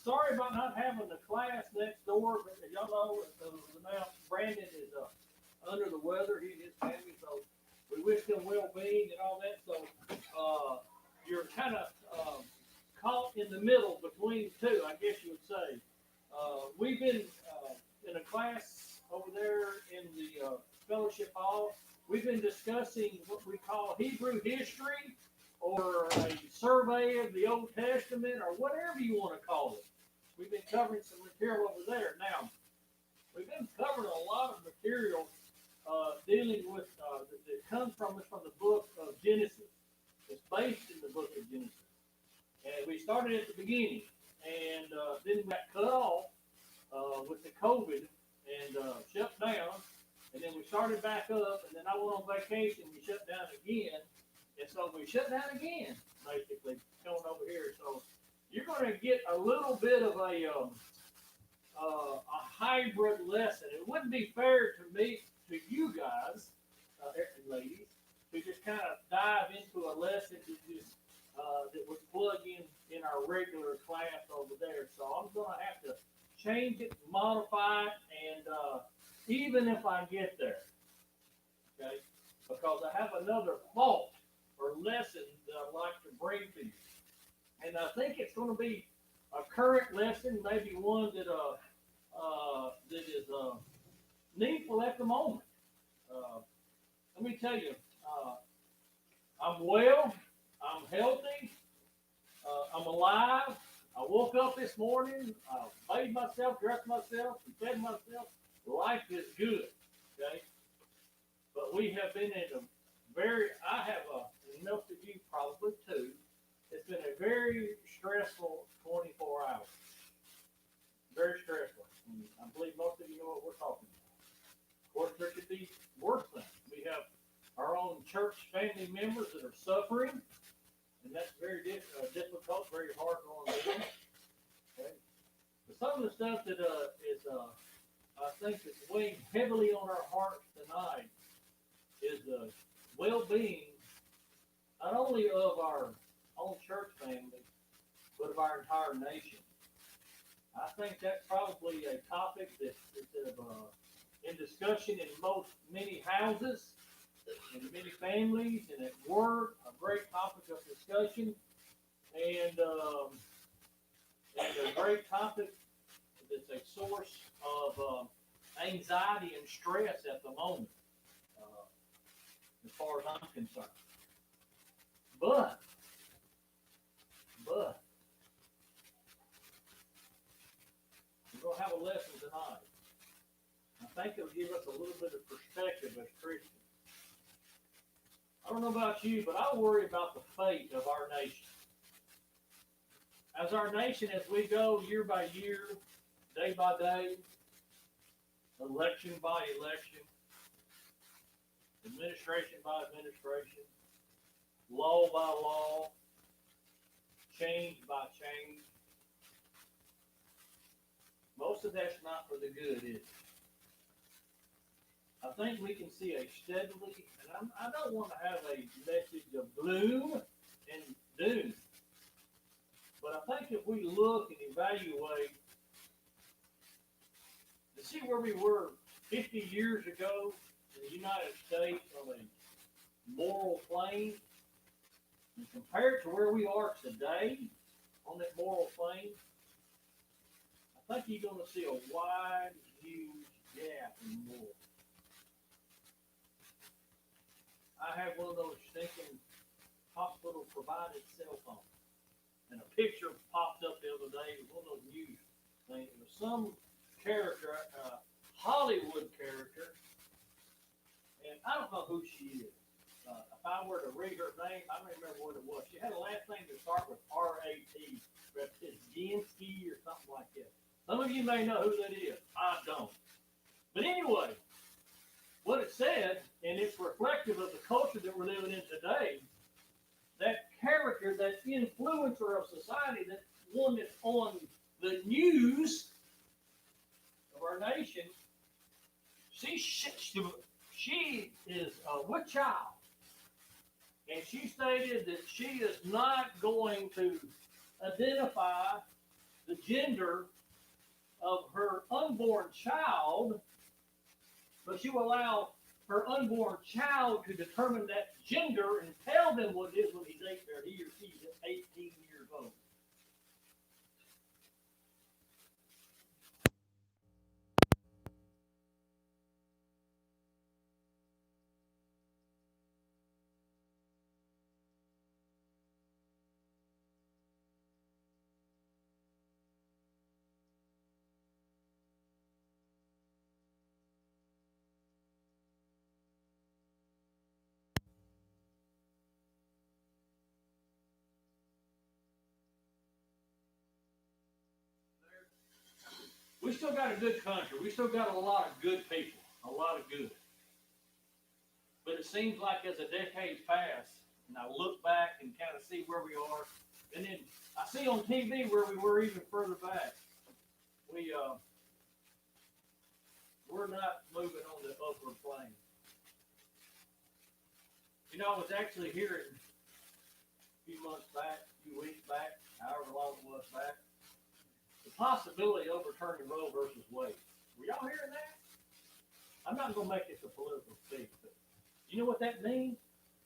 sorry about not having the class next door, but as y'all know, now Brandon is under the weather. He and his family, so we wish them well-being and all that. So you're kind of caught in the middle between the two, I guess you would say. We've been in a class over there in the fellowship hall. We've been discussing what we call Hebrew history or a survey of the Old Testament or whatever you want to call it. We've been covering some material over there. Now, we've been covering a lot of material dealing with that comes from us from the book of Genesis. It's based in the book of Genesis. And we started at the beginning, and then we got cut off with the COVID and shut down. And then we started back up, and then I went on vacation. We shut down again, and so we shut down again, basically coming over here. So you're going to get a little bit of a hybrid lesson. It wouldn't be fair to me, to you guys, and ladies, to just kind of dive into a lesson that would plug in our regular class over there. So I'm going to have to change it, modify it, and even if I get there, okay, because I have another thought or lesson that I'd like to bring to you. And I think it's going to be a current lesson, maybe one that is needful at the moment. Let me tell you, I'm well, I'm healthy, I'm alive. I woke up this morning, I bathed myself, dressed myself, and fed myself. Life is good, okay? But we have been in I have, and most of you probably too, it's been a very stressful 24 hours. Very stressful. And I believe most of you know what we're talking about. Of course, there could be worse things. We have our own church family members that are suffering, and that's very difficult, very hard on them. Okay? But some of the stuff that I think is weighing heavily on our hearts tonight is the well-being, not only of our own church family, but of our entire nation. I think that's probably a topic that is in discussion in many houses, in many families, and at work. A great topic of discussion, and a great topic that's a source of anxiety and stress at the moment, as far as I'm concerned. But we're going to have a lesson tonight. I think it'll give us a little bit of perspective as Christians. I don't know about you, but I worry about the fate of our nation. As our nation, as we go year by year, day by day, election by election, administration by administration, law by law, change by change. Most of that's not for the good, is it? I think we can see a steadily, and I don't want to have a message of gloom and doom, but I think if we look and evaluate to see where we were 50 years ago in the United States on a moral plane, and compare it to where we are today on that moral plane, I think you're going to see a wide, huge gap in moral. I have one of those stinking hospital-provided cell phones, and a picture popped up the other day. It was one of those news things. It was some character, Hollywood character, and I don't know who she is. If I were to read her name, I don't remember what it was. She had a last name to start with R-A-T, Ratinski or something like that. Some of you may know who that is. I don't. But anyway, what it said, and it's reflective of the culture that we're living in today, that character, that influencer of society, that one that's on the news of our nation, she is with child. And she stated that she is not going to identify the gender of her unborn child, but she will allow her unborn child to determine that gender and tell them what it is when he or she is 18 years old. We still got a good country. We still got a lot of good people, a lot of good. But it seems like as the decades pass, and I look back and kind of see where we are, and then I see on TV where we were even further back. We're not moving on the upward plane. You know, I was actually hearing a few months back, a few weeks back, however long it was back, the possibility of overturning Roe versus Wade. Were y'all hearing that? I'm not going to make this a political speech, but you know what that means?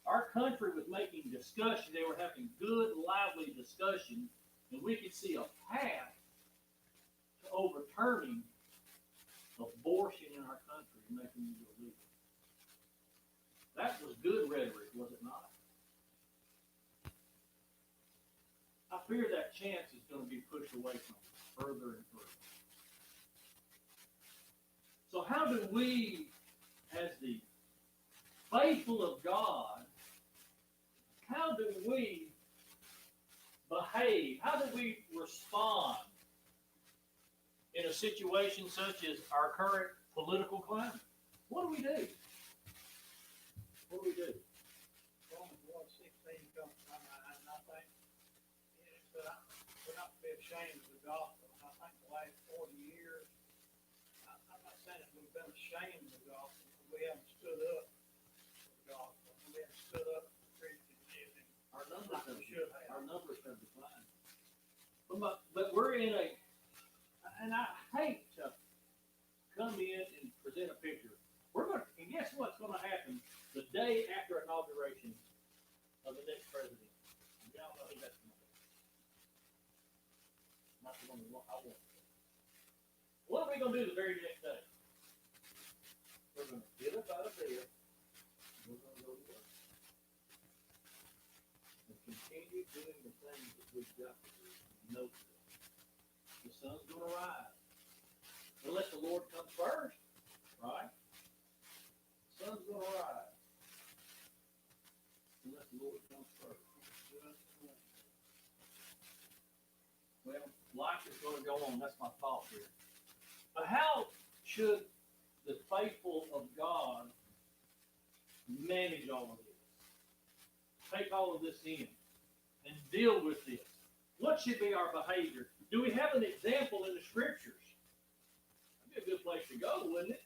Our country was making discussion. They were having good, lively discussion, and we could see a path to overturning abortion in our country and making it illegal. That was good rhetoric, was it not? I fear that chance is going to be pushed away from us further and further. So how do we, as the faithful of God, how do we behave? How do we respond in a situation such as our current political climate? What do we do? What do we do? Romans 1:16 comes to my mind, and I think we're not to be ashamed of the gospel. And I think the last 40 years, I'm not saying that we've been ashamed of the gospel, but we haven't stood up for the gospel. We haven't stood up for Christian living. Our numbers have declined. But we're in a, and I hate to come in and present a picture. And guess what's going to happen the day after inauguration of the next president? Y'all know who that's going to be. Not the one I want. What are we going to do the very next day? We're going to get up out of bed. We're going to go to work. And continue doing the things that we've got to do. No. The sun's going to rise. Unless the Lord comes first, right? The sun's going to rise. Unless the Lord comes first. Well, life is going to go on. That's my thought here. But how should the faithful of God manage all of this? Take all of this in and deal with this. What should be our behavior? Do we have an example in the Scriptures? That'd be a good place to go, wouldn't it?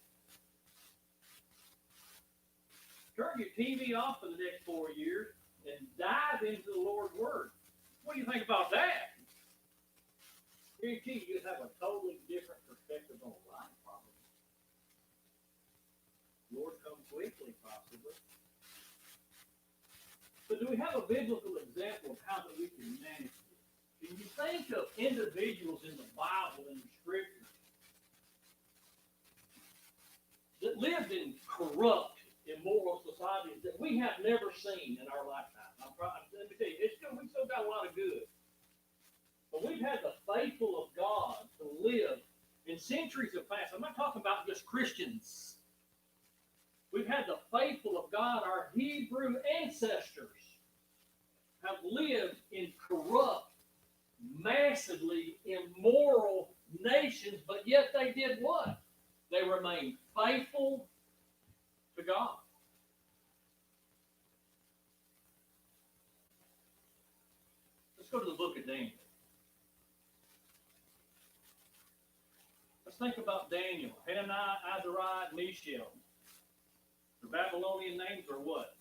Turn your TV off for the next 4 years and dive into the Lord's Word. What do you think about that? Guarantee you'd have a totally different perspective on life, probably. Lord, come quickly, possibly. But do we have a biblical example of how that we can manage this? Can you think of individuals in the Bible and the Scriptures that lived in corrupt, immoral societies that we have never seen in our lifetime? Let me tell you, we still got a lot of good. But we've had the faithful of God to live in centuries of past. I'm not talking about just Christians. We've had the faithful of God, our Hebrew ancestors, have lived in corrupt, massively immoral nations, but yet they did what? They remained faithful to God. Let's go to the book of Daniel. Let's think about Daniel, Hananiah, Azariah, and Mishael. The Babylonian names are what?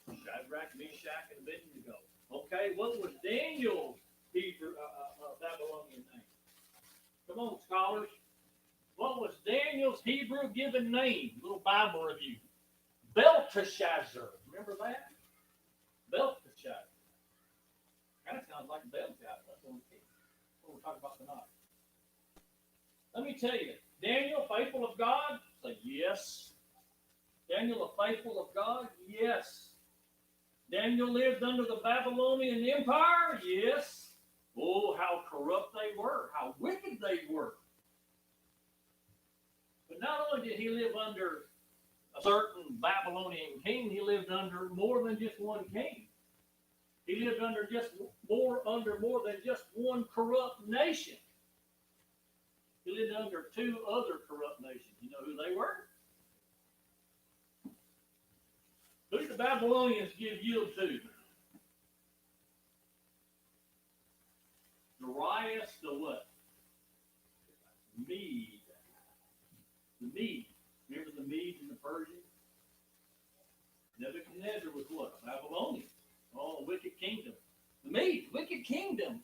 Shadrach, Meshach, and Abednego. Okay, what was Daniel's Hebrew Babylonian name? Come on, scholars. What was Daniel's Hebrew given name? Little Bible review. Belteshazzar. Remember that? Belteshazzar. Kind of sounds like Belteshazzar. That's what we're talking about tonight. Let me tell you, Daniel, faithful of God? Say yes. Daniel, a faithful of God? Yes. Daniel lived under the Babylonian Empire? Yes. Oh, how corrupt they were, how wicked they were. But not only did he live under a certain Babylonian king, he lived under more than just one king. He lived under more than just one corrupt nation. He lived under two other corrupt nations. You know who they were? Who did the Babylonians give yield to? Darius the what? Mede. The Mede. Remember the Medes and the Persians? Nebuchadnezzar was what? A Babylonian. Oh, a wicked kingdom. The Medes, wicked kingdom.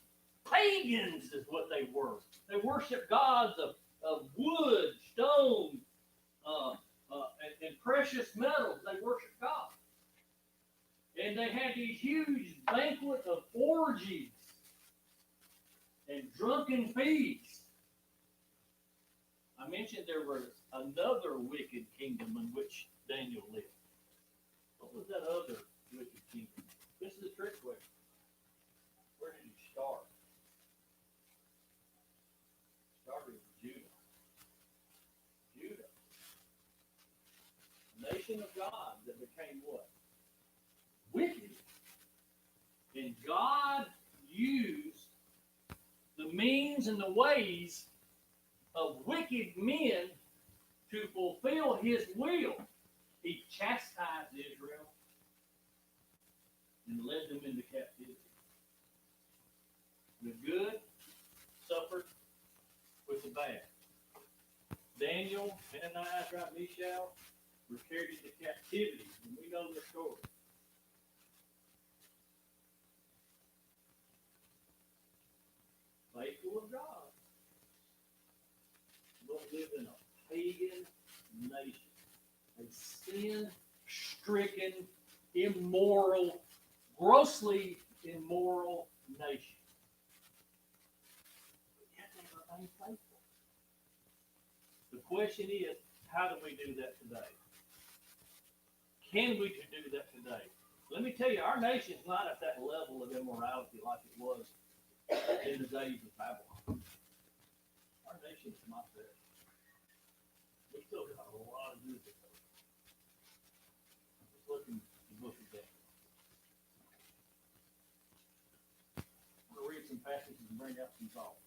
Pagans is what they were. They worshiped gods of wood, stone, and precious metals. They worshiped God. And they had these huge banquet of orgies and drunken feasts. I mentioned there was another wicked kingdom in which Daniel lived. What was that other wicked kingdom? This is a trick question. Where did he start? Started with Judah. Judah. A nation of God that became what? Wicked. And God used the means and the ways of wicked men to fulfill his will. He chastised Israel and led them into captivity. The good suffered with the bad. Daniel, Hananiah, Mishael were carried into captivity, and we know their story. Faithful of God, but live in a pagan nation, a sin-stricken, immoral, grossly immoral nation. But yet they remain faithful. The question is, how do we do that today? Can we do that today? Let me tell you, our nation's not at that level of immorality like it was in the days of Babylon. Our nation's not there. We still got a lot of good to go. Let's look in the book of Daniel. I'm going to read some passages and bring out some thoughts.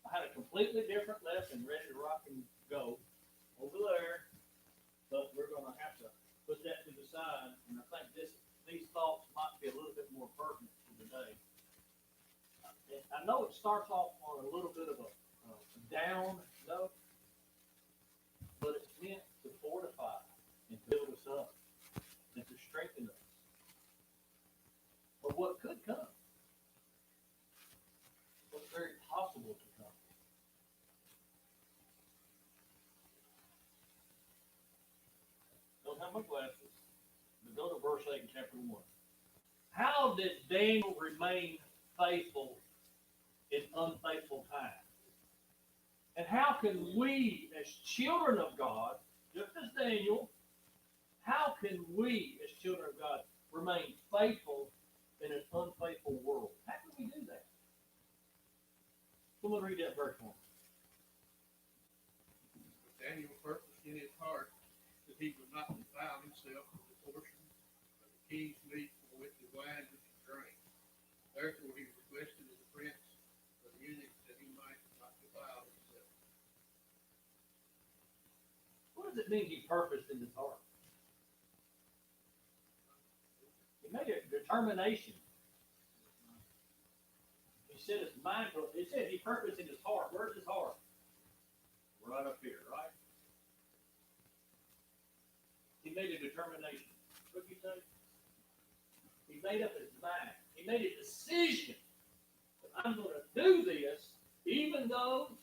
I had a completely different lesson ready to rock and go over there, but we're going to have to put that to the side, and I think these thoughts might be a little bit more pertinent to today. I know it starts off on a little bit of a down note, but it's meant to fortify and build us up and to strengthen us for what could come, what's very possible to come. Don't have my glasses, but go to verse 8 in chapter 1. How did Daniel remain faithful in unfaithful times? And how can we, as children of God, just as Daniel, how can we, as children of God, remain faithful in an unfaithful world? How can we do that? Someone read that verse for me. Daniel purposed in his heart that he would not defile himself with the portion of the king's meat for which the wine which he drank. Therefore he requested of the prince of the eunuchs that he might not defile himself. What does it mean he purposed in his heart? He made a determination. He said his mind, it said he purposed in his heart. Where's his heart? Right up here, right? He made a determination. What did you say? He made up his mind. He made a decision that I'm going to do this, even though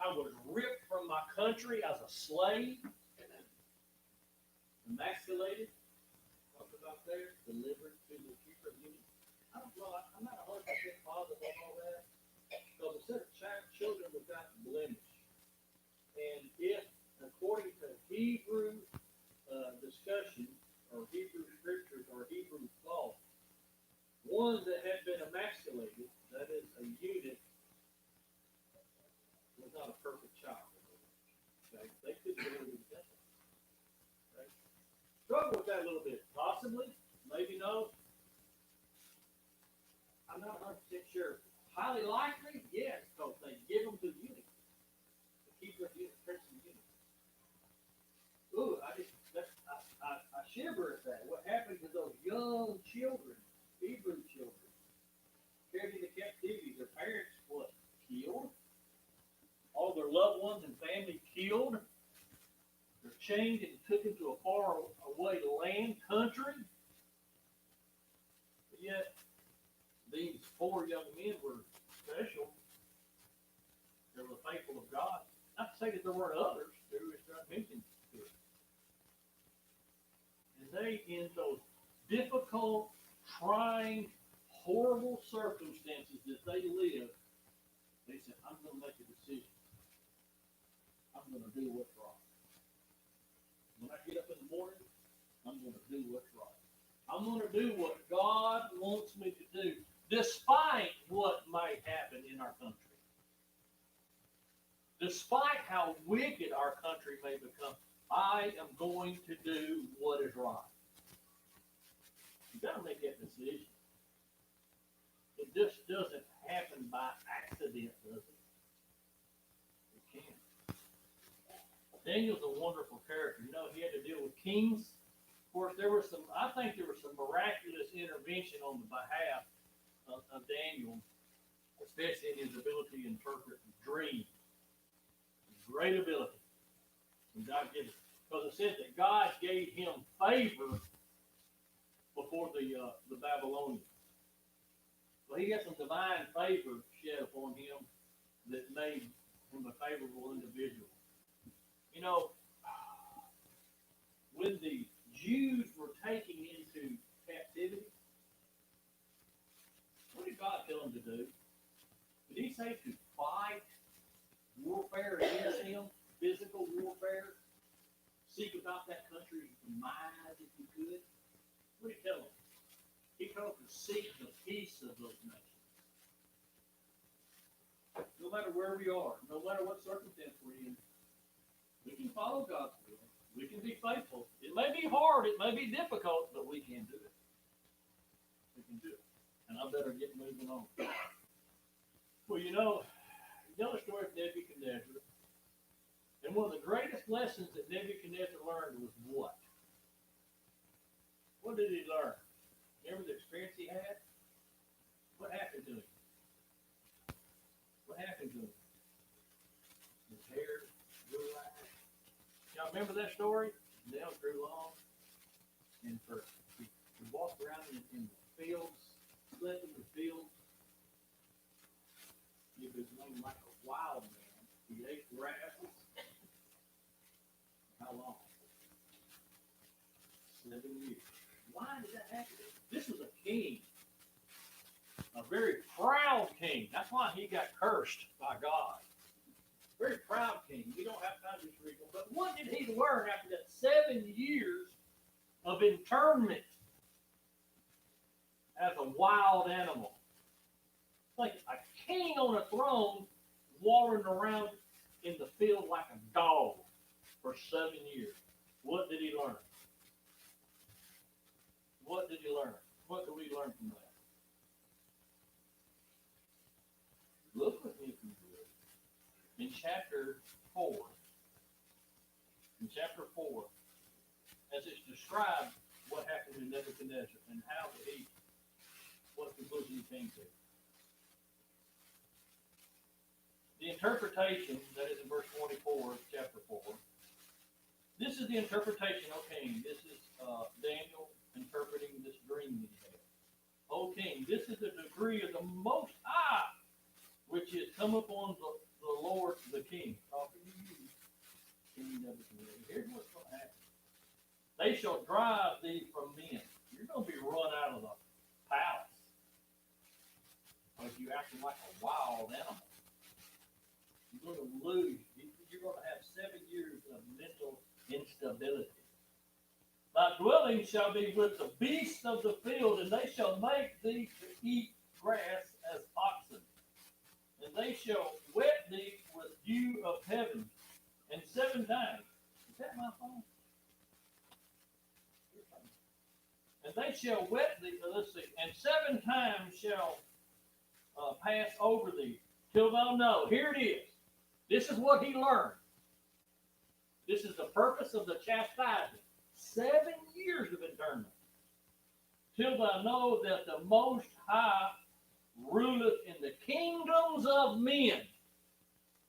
I was ripped from my country as a slave, emasculated, talked about there, delivered to the keeper of unity. I don't know, I'm not 100% positive on all that, because it said children without blemish. And if, according to Hebrew discussion, or Hebrew scriptures, or Hebrew thought, one that had been emasculated, that is a eunuch, was not a perfect child. Okay? They couldn't believe that. Okay? Struggle with that a little bit. Possibly, maybe no. I'm not 100% sure. Highly likely, yes, because they give them to the eunuch. The keeper of the eunuch, prince of the eunuch. Ooh, I shiver at that. What happened to those young children, Hebrew children, carried into captivity? Their parents, what, killed? All their loved ones and family killed? They're chained and taken to a far away land, country? But yet, these 4 young men were special. They were faithful of God. Not to say that there weren't others. There was not mentioned to it. And they, in those difficult, trying, horrible circumstances that they lived, they said, I'm going to make a decision. I'm going to do what's right. When I get up in the morning, I'm going to do what's right. I'm going to do what God wants me to do, despite what might happen in our country. Despite how wicked our country may become, I am going to do what is right. You've got to make that decision. It just doesn't happen by accident, does it? It can't. Daniel's a wonderful character. You know, he had to deal with kings. Of course, I think there was some miraculous intervention on the behalf of Daniel, especially in his ability to interpret dreams. Great ability. And God gave it. Because it said that God gave him favor before the Babylonians. Well, he got some divine favor shed upon him that made him a favorable individual. You know, when the Jews were taken into captivity, what did God tell them to do? Did he say to fight warfare against him, physical warfare, seek about that country's demise if you could? What did he tell them? He told them to seek the peace of those nations. No matter where we are, no matter what circumstance we're in, we can follow God's will. We can be faithful. It may be hard, it may be difficult, but we can do it. We can do it. And I better get moving on. Well, you know the story of Nebuchadnezzar. And one of the greatest lessons that Nebuchadnezzar learned was what? What did he learn? Remember the experience he had? What happened to him? What happened to him? His hair grew out. Y'all remember that story? His nails grew long. And he walked around in the fields, slept in the fields. He was known like a wild man. He ate grasses. How long? 7 years. Why did that happen? This was a king. A very proud king. That's why he got cursed by God. Very proud king. We don't have time to read them. But what did he learn after that 7 years of internment as a wild animal? Like a king on a throne wandering around in the field like a dog for 7 years. What did he learn? What did he learn? What do we learn from that? Look with me if you would. In chapter 4, as it's described what happened to Nebuchadnezzar and what conclusion he came to. The interpretation, that is in verse 24 of chapter 4, this is the interpretation, O king. This is Daniel interpreting this dream that he had. O This is the decree of the Most High, which is come upon the Lord the King. Talking to you, King Nebuchadnezzar. Here's what's going to happen. They shall drive thee from men. You're going to be run out of the palace. Like you acting like a wild animal. You're going to lose. You're going to have 7 years of mental instability. Thy dwelling shall be with the beasts of the field, and they shall make thee to eat grass as oxen. And they shall wet thee with dew of heaven. And 7 times. Is that my phone? And they shall wet thee, let's see, and 7 times shall pass over thee, till thou know. Here it is. This is what he learned. This is the purpose of the chastisement. 7 years of internment. Till thou know that the Most High ruleth in the kingdoms of men.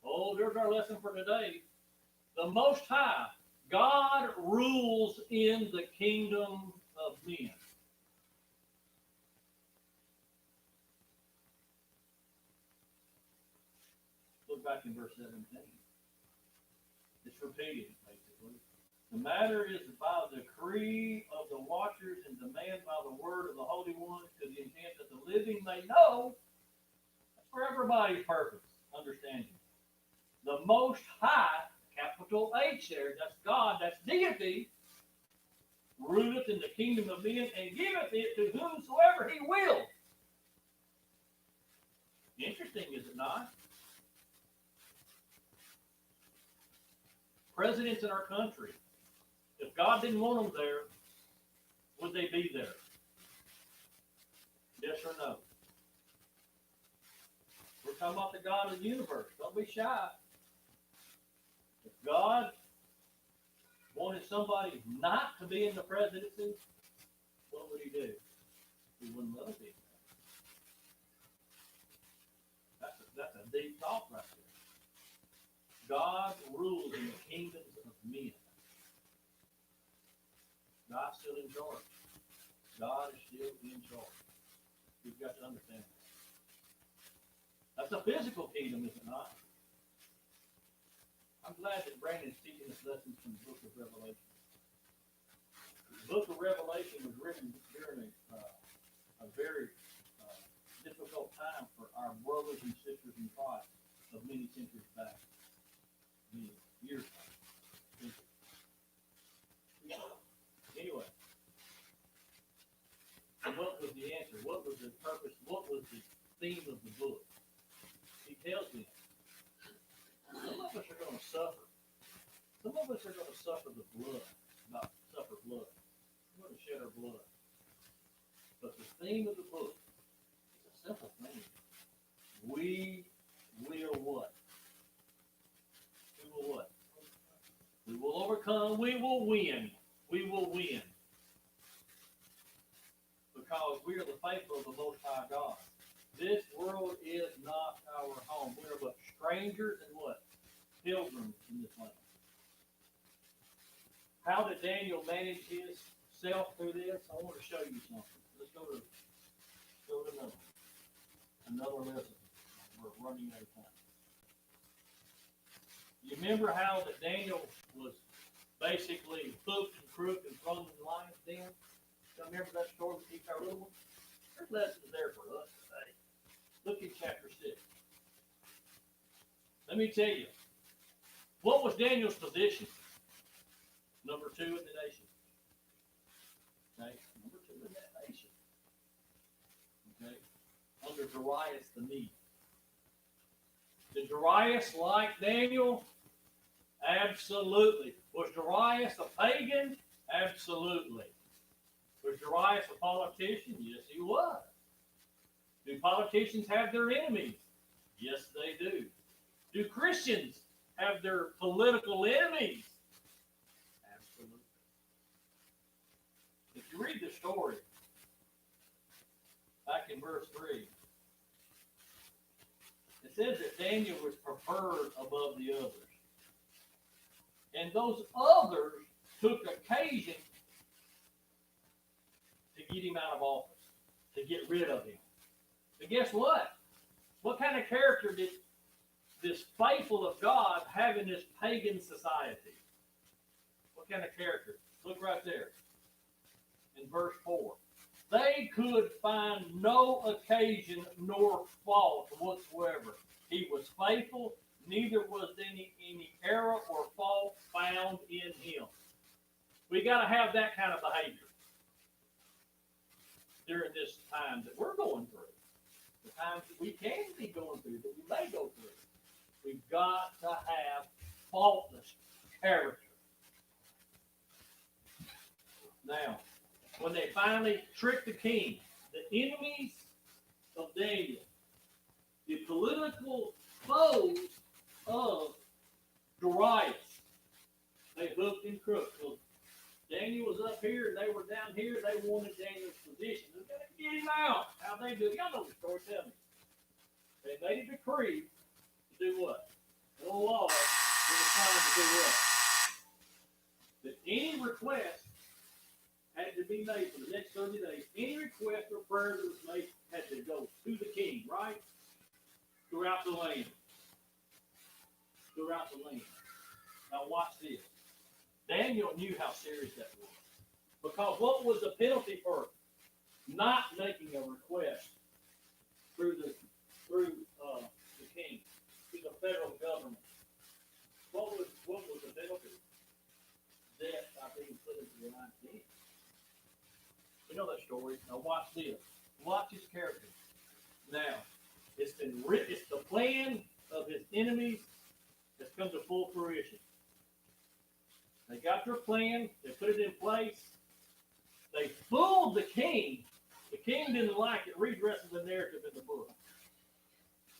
Oh, there's our lesson for today. The Most High, God rules in the kingdom of men. Look back in verse 17. It's repeated, basically. The matter is by the decree of the watchers and demand by the word of the Holy One, to the intent that the living may know. That's for everybody's purpose, understanding. The Most High, capital H there, that's God, that's deity, ruleth in the kingdom of men, and giveth it to whomsoever he will. Interesting, is it not? Presidents in our country, if God didn't want them there, would they be there? Yes or no? We're talking about the God of the universe. Don't be shy. If God wanted somebody not to be in the presidency, what would he do? He wouldn't let it be. That's a deep thought right there. God rules in the kingdoms of men. God's still in charge. God is still in charge. You've got to understand that. That's a physical kingdom, is it not? I'm glad that Brandon's teaching us lessons from the book of Revelation. The book of Revelation was written during a very difficult time for our brothers and sisters in Christ of many centuries back. Many years back. Anyway, so what was the answer? What was the purpose? What was the theme of the book? He tells them, some of us are going to suffer. Some of us are going to suffer the blood. Not suffer blood. We're going to shed our blood. But the theme of the book is a simple thing. We will what? We will what? We will overcome. We will win. We will win. Because we are the faithful of the Most High God. This world is not our home. We are but strangers and what? Pilgrims in this land. How did Daniel manage his self through this? I want to show you something. Let's go to another lesson. We're running out of time. You remember how that Daniel was basically hooked and crooked and thrown in the lion's den? You remember that story with each our little one? There's lessons there for us today. Look in chapter 6. Let me tell you, what was Daniel's position? Number 2 in the nation. Okay, number 2 in that nation. Okay, under Darius the Mede. Did Darius like Daniel? Absolutely. Was Darius a pagan? Absolutely. Was Darius a politician? Yes, he was. Do politicians have their enemies? Yes, they do. Do Christians have their political enemies? Absolutely. If you read the story, back in verse 3, it says that Daniel was preferred above the others. And those others took occasion to get him out of office, to get rid of him. But guess what? What kind of character did this faithful of God have in this pagan society? What kind of character? Look right there in verse 4. They could find no occasion nor fault whatsoever. He was faithful, neither was any error or fault found in him. We got to have that kind of behavior during this time that we're going through. The times that we can be going through, that we may go through. We've got to have faultless character. Now, when they finally tricked the king, the enemies of Daniel, the political foes of Darius, they hooked and crooked. So Daniel was up here and they were down here. They wanted Daniel's position. They're going to get him out. How'd they do it? Y'all know the story. Tell me. They made a decree to do what? The law was assigned to do what? That any request had to be made for the next 30 days. Any request or prayer that was made had to go to the king, right? Throughout the land. Throughout the land. Now watch this. Daniel knew how serious that was. Because what was the penalty for not making a request through the king, through the federal government? What was the penalty? Death by being put into the lion's den. You know that story. Now watch this. Watch his character. Now, it's been written. It's the plan of his enemies has come to full fruition. They got their plan. They put it in place. They fooled the king. The king didn't like it. Read the rest of the narrative in the book.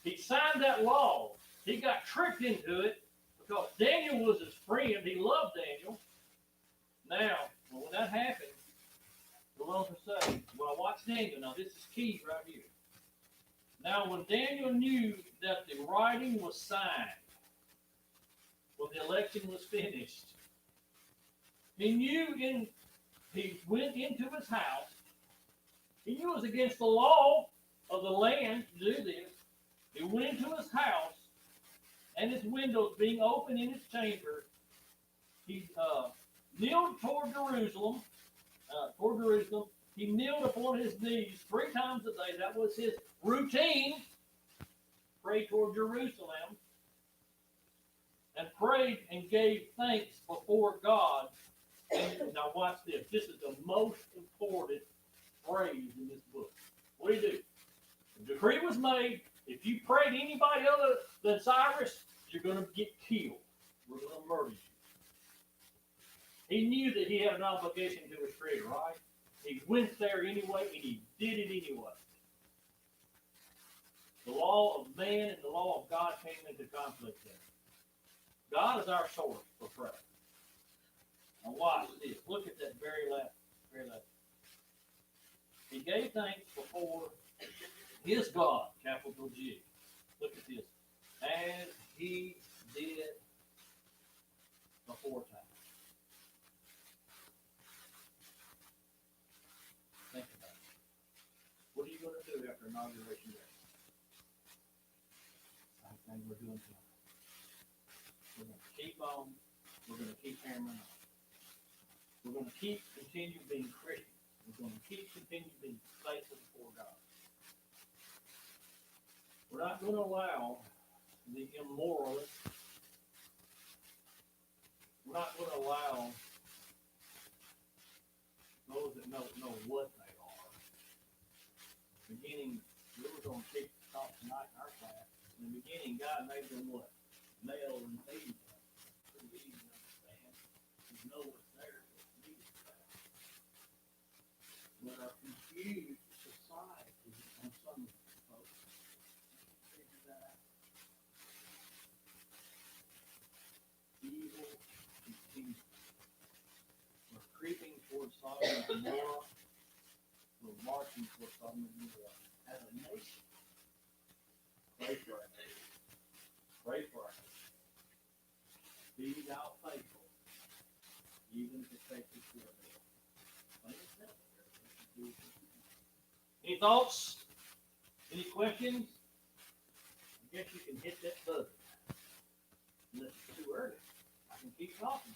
He signed that law. He got tricked into it because Daniel was his friend. He loved Daniel. Now, when that happened, the Lord will say, well, watch Daniel. Now, this is key right here. Now, when Daniel knew that the writing was signed, when the election was finished, he went into his house. He knew it was against the law of the land to do this. He went into his house, and his windows being open in his chamber, he kneeled toward Jerusalem. He kneeled upon his knees 3 times a day. That was his routine. Pray toward Jerusalem. And prayed and gave thanks before God. And now watch this. This is the most important phrase in this book. What do you do? The decree was made. If you pray to anybody other than Cyrus, you're going to get killed. We're going to murder you. He knew that he had an obligation to his creator, right? He went there anyway, and he did it anyway. The law of man and the law of God came into conflict there. God is our source for prayer. Now watch this. Look at that very last. He gave thanks before his God, capital G. Look at this. As he did before time. Think about it. What are you going to do after inauguration day? Same thing we're doing tonight. We're going to keep on. We're going to keep hammering on. We're going to continue being Christians. We're going to continue being faithful before God. We're not going to allow the immoralists. We're not going to allow those that know what they are. Beginning, we were going to keep talk tonight in our class. In the beginning, God made them what? Male and female. Pretty easy to understand. You know what's there. But our confused society on some folks figure that out. Evil continues. We're creeping towards Sodom and Gomorrah. We're marching towards Sodom and Gomorrah as a nation. Pray for our nation. Pray for our nation. Be thou faithful, even if it takes us to a bill. Any thoughts? Any questions? I guess you can hit that button. Unless it's too early. I can keep talking.